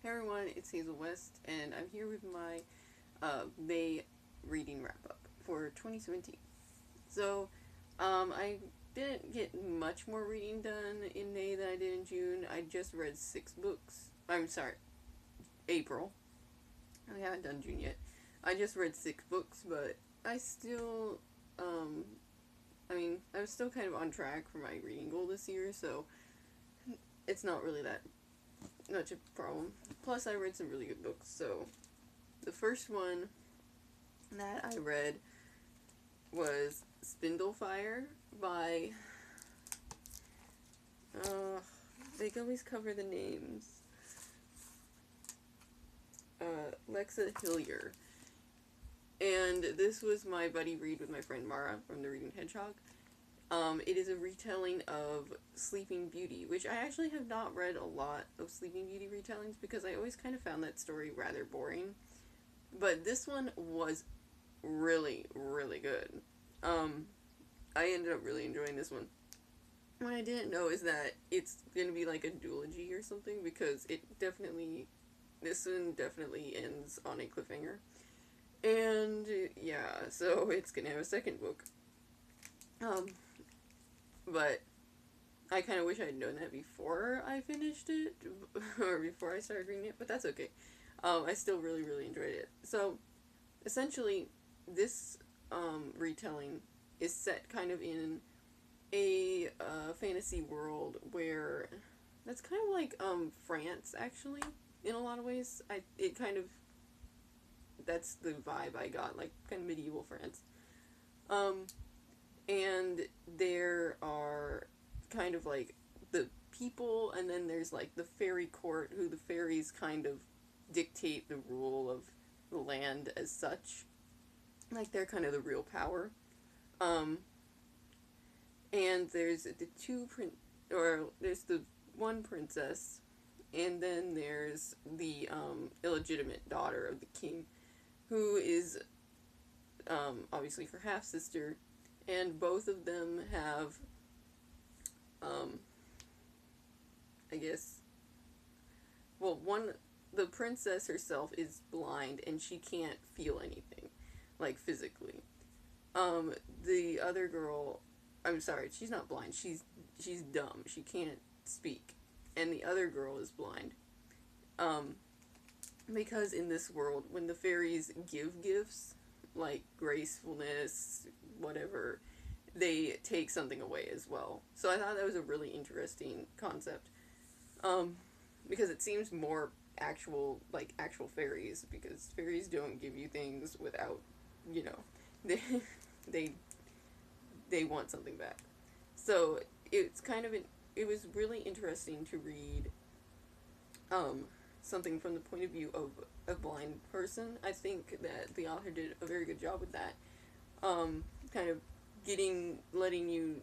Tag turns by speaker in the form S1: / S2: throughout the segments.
S1: Hey everyone, it's Hazel West, and I'm here with my May reading wrap up for 2017. So, I didn't get much more reading done in May than I did in June. I just read 6 books. I'm sorry, April. I haven't done June yet. I just read 6 books, but I still, um, I was still kind of on track for my reading goal this year, so it's not really that much a problem. Plus, I read some really good books, so the first one that I read was Spindlefire by, uh, they always cover the names, Lexa Hillier. And this was my buddy read with my friend Mara from the Reading Hedgehog. It is a retelling of Sleeping Beauty, which I actually have not read a lot of Sleeping Beauty retellings because I always kind of found that story rather boring. But this one was really, really good. Um, I ended up really enjoying this one. What I didn't know is that it's gonna be like a duology or something because this one definitely ends on a cliffhanger. And yeah, so it's gonna have a second book. Um, but I kind of wish I had known that before I finished it, or before I started reading it, but that's okay. I still really, really enjoyed it. So, essentially, this retelling is set kind of in a fantasy world where that's kind of like France actually in a lot of ways. It kind of that's the vibe I got, like kind of medieval France. Um, and there are kind of like the people, and then there's like the fairy court, who the fairies kind of dictate the rule of the land as such. Like they're kind of the real power. Um, and there's the there's the one princess, and then there's the illegitimate daughter of the king, who is obviously her half sister, and both of them have, um, I guess, well, the princess herself is blind and she can't feel anything, like physically. Um, the other girl, I'm sorry, she's not blind. She's dumb. She can't speak, and the other girl is blind. Um, because in this world, when the fairies give gifts, like gracefulness, whatever, they take something away as well. So I thought that was a really interesting concept. Um, because it seems more actual, like actual fairies, because fairies don't give you things without, you know, they they they want something back. So it's kind of it was really interesting to read um, something from the point of view of a blind person. I think that the author did a very good job with that. Kind of letting you,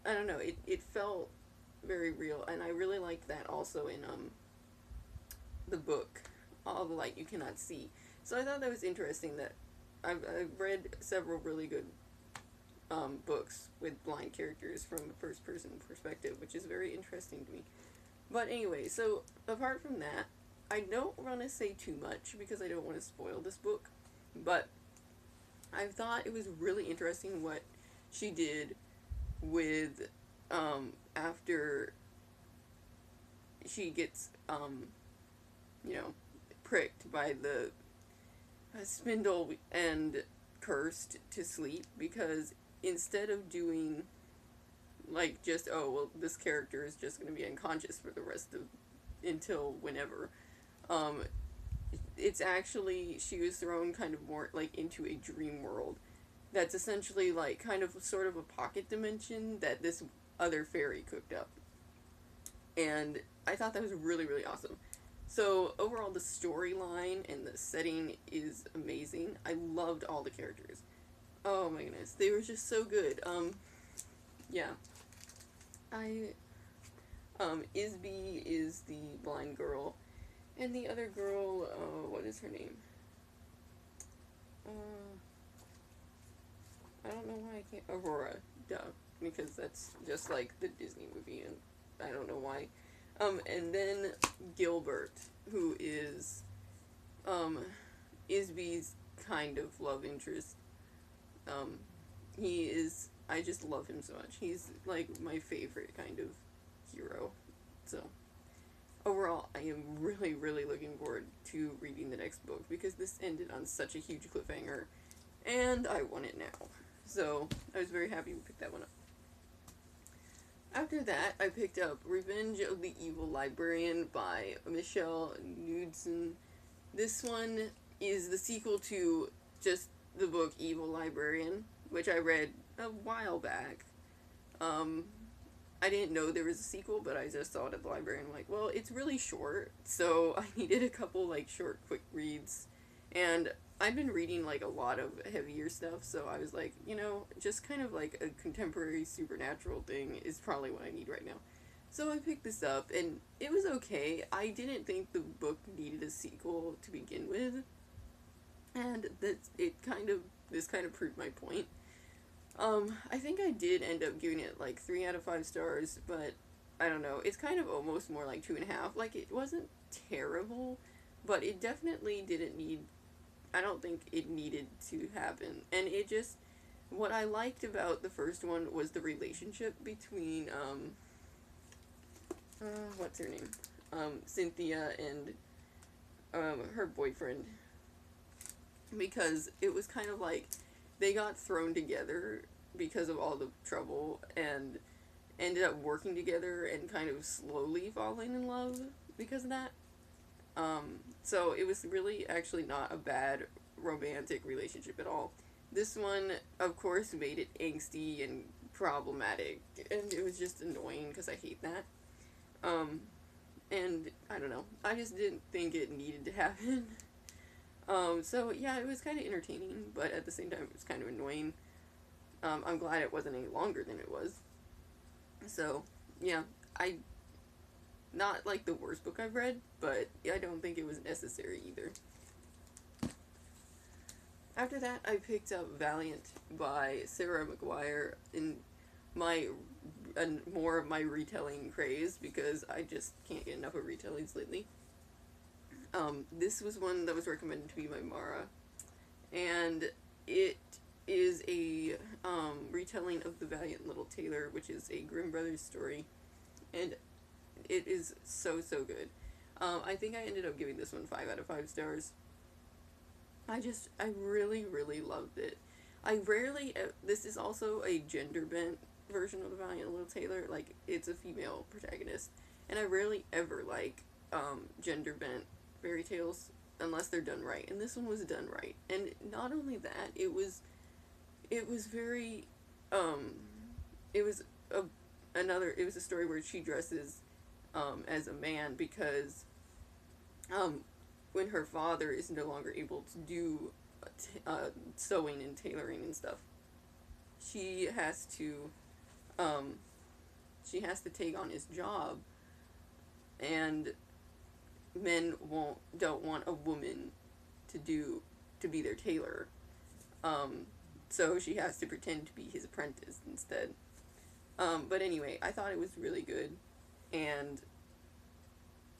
S1: I don't know, it felt very real, and I really liked that also in the book, All the Light You Cannot See. So I thought that was interesting that I've read several really good books with blind characters from a first person perspective, which is very interesting to me. But anyway, so apart from that, I don't want to say too much because I don't want to spoil this book, but I thought it was really interesting what she did with after she gets you know, pricked by the spindle and cursed to sleep, because instead of doing like just, oh well, this character is just going to be unconscious for the rest of until whenever, um it's actually she was thrown kind of more like into a dream world that's essentially like kind of sort of a pocket dimension that this other fairy cooked up. And I thought that was really, really awesome. So overall, the storyline and the setting is amazing. I loved all the characters. Oh my goodness, they were just so good. Yeah, I Isby is the blind girl, and the other girl, what is her name? Uh, I don't know why I can't. Aurora, duh, because that's just like the Disney movie, and I don't know why. And then Gilbert, who is Isby's kind of love interest. He is, I just love him so much. He's like my favorite kind of hero. So overall, I am really, really looking forward to reading the next book because this ended on such a huge cliffhanger, and I want it now. So I was very happy we picked that one up. After that, I picked up Revenge of the Evil Librarian by Michelle Knudsen. This one is the sequel to just the book Evil Librarian, which I read a while back. I didn't know there was a sequel, but I just saw it at the library and I'm like, well, it's really short, so I needed a couple, like, short, quick reads. And I've been reading, like, a lot of heavier stuff, so I was like, you know, just kind of like a contemporary supernatural thing is probably what I need right now. So I picked this up, and it was okay. I didn't think the book needed a sequel to begin with, and this kind of proved my point. I think I did end up giving it like 3 out of 5 stars, but I don't know. It's kind of almost more like 2.5. Like, it wasn't terrible, but it definitely didn't need. I don't think it needed to happen. And it just. What I liked about the first one was the relationship between, what's her name? Cynthia and, her boyfriend. Because it was kind of like they got thrown together because of all the trouble and ended up working together and kind of slowly falling in love because of that. So it was really actually not a bad romantic relationship at all. This one, of course, made it angsty and problematic, and it was just annoying because I hate that. And I don't know, I just didn't think it needed to happen. So yeah, it was kind of entertaining, but at the same time, it was kind of annoying. I'm glad it wasn't any longer than it was. So, yeah, not like the worst book I've read, but I don't think it was necessary either. After that, I picked up Valiant by Sarah McGuire in more of my retelling craze because I just can't get enough of retellings lately. This was one that was recommended to me by Mara, and it is a retelling of The Valiant Little Tailor, which is a Grimm Brothers story, and it is so, so good. I think I ended up giving this one 5 out of 5 stars. I really, really loved it. This is also a gender bent version of The Valiant Little Tailor, like, it's a female protagonist, and I rarely ever like, gender bent fairy tales unless they're done right, and this one was done right. And not only that, it was very, it was a story where she dresses, as a man because, when her father is no longer able to do sewing and tailoring and stuff, she has to take on his job, and men don't want a woman to be their tailor, so she has to pretend to be his apprentice instead. But anyway, I thought it was really good, and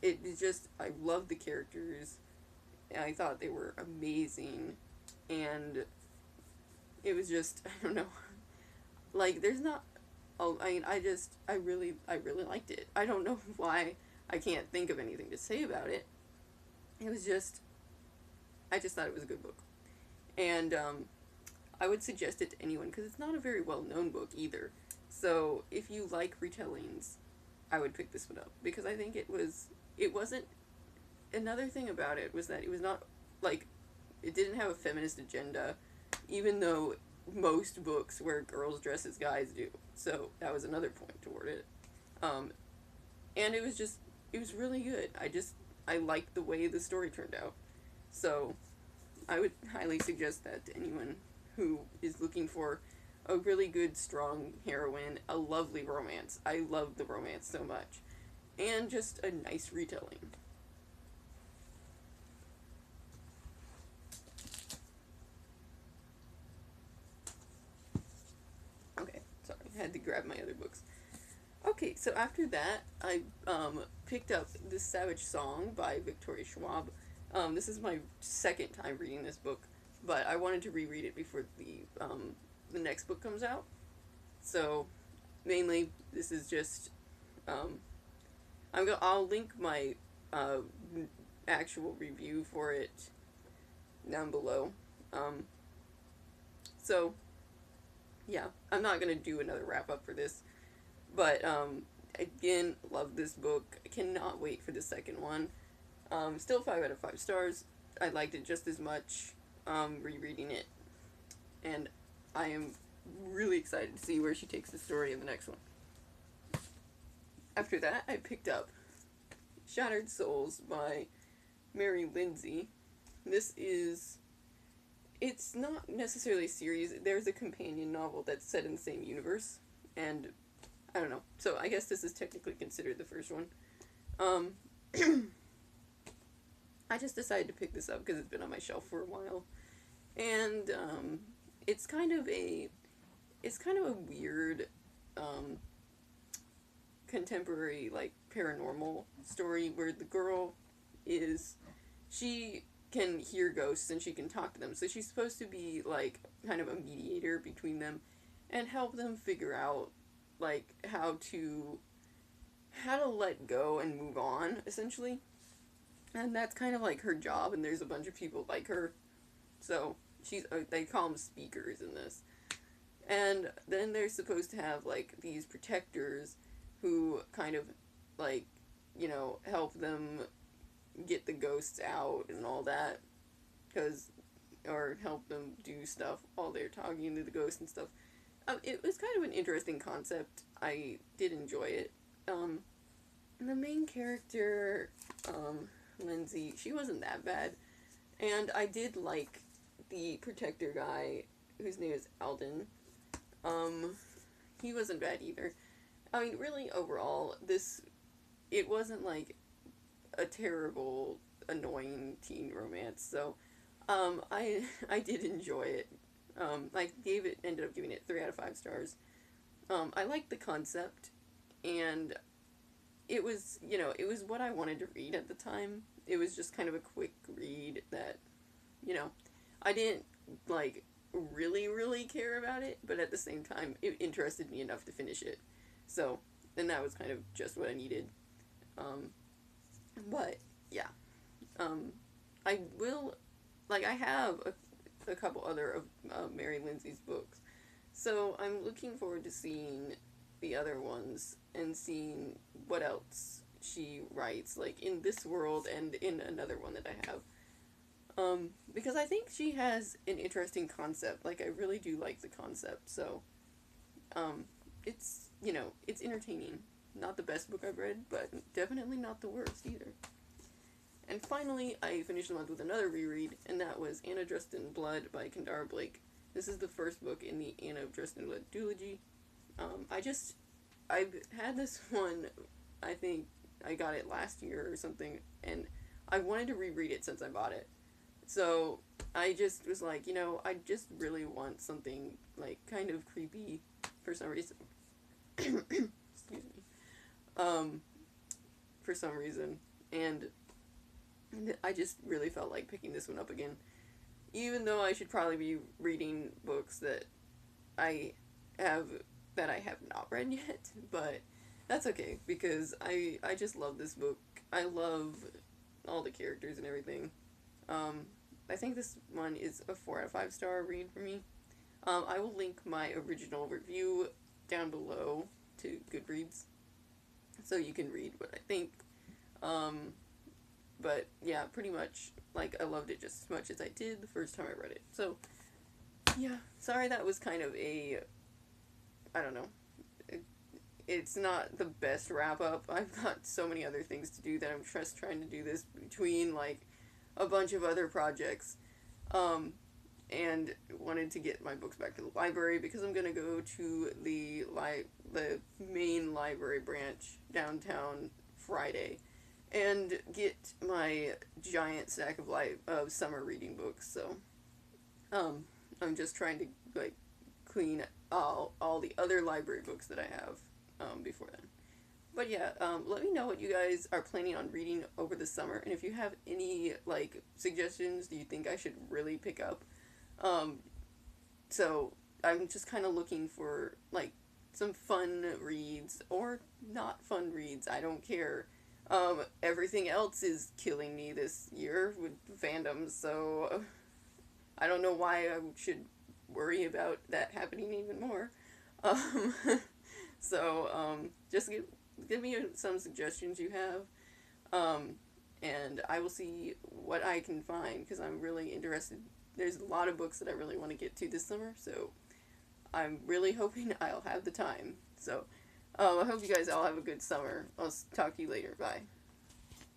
S1: it was just, I loved the characters. I thought they were amazing, and it was just, I don't know, like, there's not, oh, I mean, I really liked it. I don't know why I can't think of anything to say about it. It was just, I just thought it was a good book. And, I would suggest it to anyone, because it's not a very well-known book either. So, if you like retellings, I would pick this one up, because I think it wasn't, another thing about it was that it was not, like, it didn't have a feminist agenda, even though most books where girls dress as guys do. So, that was another point toward it. And it was really good. I liked the way the story turned out. So, I would highly suggest that to anyone who is looking for a really good, strong heroine, a lovely romance. I love the romance so much. And just a nice retelling. Okay, sorry, I had to grab my other books. Okay, so after that, I picked up This Savage Song by Victoria Schwab. This is my second time reading this book, but I wanted to reread it before the next book comes out. So, mainly, this is just um, I'll link my uh, actual review for it down below. Um, so yeah, I'm not gonna do another wrap up for this, but again, love this book. I cannot wait for the second one. Still 5 out of 5 stars. I liked it just as much. Rereading it, and I am really excited to see where she takes the story in the next one. After that, I picked up Shattered Souls by Mary Lindsay. This is, it's not necessarily a series. There's a companion novel that's set in the same universe, and I don't know. So I guess this is technically considered the first one. Um, I just decided to pick this up because it's been on my shelf for a while, and it's kind of a, it's kind of a weird, um, contemporary like paranormal story where the girl is, she can hear ghosts and she can talk to them. So she's supposed to be like kind of a mediator between them and help them figure out like how to let go and move on essentially. And that's kind of like her job, and there's a bunch of people like her. So she's they call them speakers in this. And then they're supposed to have like these protectors who kind of like, you know, help them get the ghosts out and all that, because or help them do stuff while they're talking to the ghosts and stuff. It was kind of an interesting concept. I did enjoy it. And the main character, Lindsay, she wasn't that bad, and I did like the protector guy whose name is Alden. He wasn't bad either. I mean, really, overall, it wasn't like a terrible, annoying teen romance. So, I did enjoy it. Ended up giving it 3 out of 5 stars. I liked the concept, and it was, you know, it was what I wanted to read at the time. It was just kind of a quick read that, you know, I didn't, like, really care about it, but at the same time, it interested me enough to finish it. So, then that was kind of just what I needed. Um, but, yeah. Um, I will, like, I have a couple other of Mary Lindsay's books. So, I'm looking forward to seeing the other ones and seeing what else she writes, like, in this world and in another one that I have. Because I think she has an interesting concept. Like, I really do like the concept, so, it's, you know, it's entertaining. Not the best book I've read, but definitely not the worst either. And finally, I finished the month with another reread, and that was Anna Dressed in Blood by Kendara Blake. This is the first book in the Anna Dressed in Blood duology. I've had this one, I think I got it last year or something, and I wanted to reread it since I bought it. So I just was like, you know, I just really want something, like, kind of creepy for some reason. Excuse me. For some reason. And I just really felt like picking this one up again. Even though I should probably be reading books that I have not read yet, but that's okay because I just love this book. I love all the characters and everything. I think this one is a 4 out of 5 star read for me. I will link my original review down below to Goodreads, so you can read what I think. But yeah, pretty much, like, I loved it just as much as I did the first time I read it. So, yeah, sorry that was kind of a, I don't know, it's not the best wrap up. I've got so many other things to do that I'm just trying to do this between, like, a bunch of other projects. And wanted to get my books back to the library because I'm gonna go to the main library branch downtown Friday and get my giant stack of summer reading books. So, I'm just trying to, like, clean all the other library books that I have before then. But yeah, let me know what you guys are planning on reading over the summer, and if you have any like suggestions, do you think I should really pick up? Um, so I'm just kind of looking for like some fun reads or not fun reads. I don't care. Everything else is killing me this year with fandoms, so I don't know why I should worry about that happening even more. Um, just give me some suggestions you have, um, and I will see what I can find because I'm really interested. There's a lot of books that I really want to get to this summer, so I'm really hoping I'll have the time. So, I hope you guys all have a good summer. I'll talk to you later. Bye.